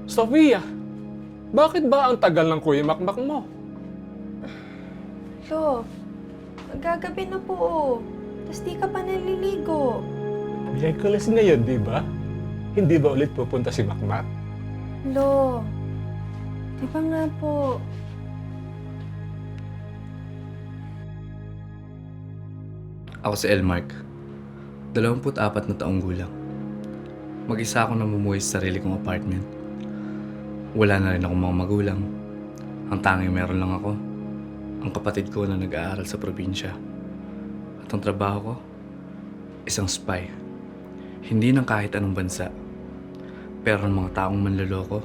Sofia, bakit ba ang tagal ng kuyimakmak mo? Lo, magagabi na po oh. Tapos di ka pa naliligo. Miyerkules ngayon, di ba? Hindi ba ulit pupunta si Makmak? Lo, di ba nga po? Ako si Elmark, 24 na taong gulang. Mag-isa ako namumuhay sa sarili kong apartment. Wala na rin akong mga magulang. Ang tanging meron lang ako, ang kapatid ko na nag-aaral sa probinsya. At ang trabaho ko, isang spy. Hindi ng kahit anong bansa, pero ng mga taong manloloko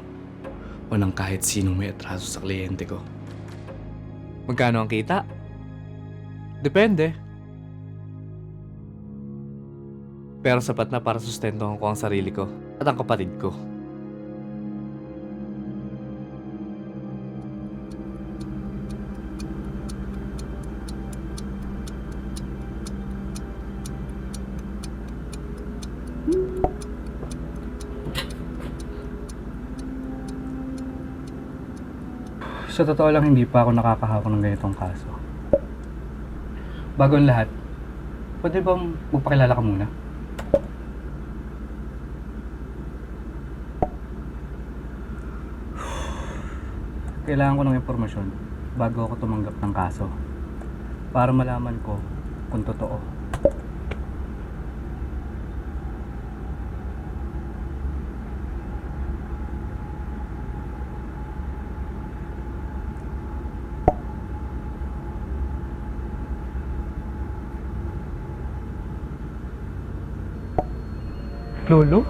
o ng kahit sinong may atraso sa kliyente ko. Magkano ang kita? Depende. Pero sapat na para sustentuhan ko ang sarili ko at ang kapatid ko. Sa totoo lang, hindi pa ako nakakahawak ng ganitong kaso. Bago ang lahat, pwede bang magpakilala ka muna? Kailangan ko ng impormasyon bago ako tumanggap ng kaso. Para malaman ko kung totoo. Lolo?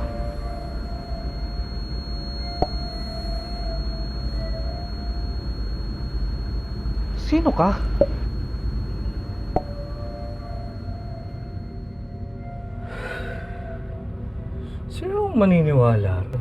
Sino ka? Sino ang maniniwala?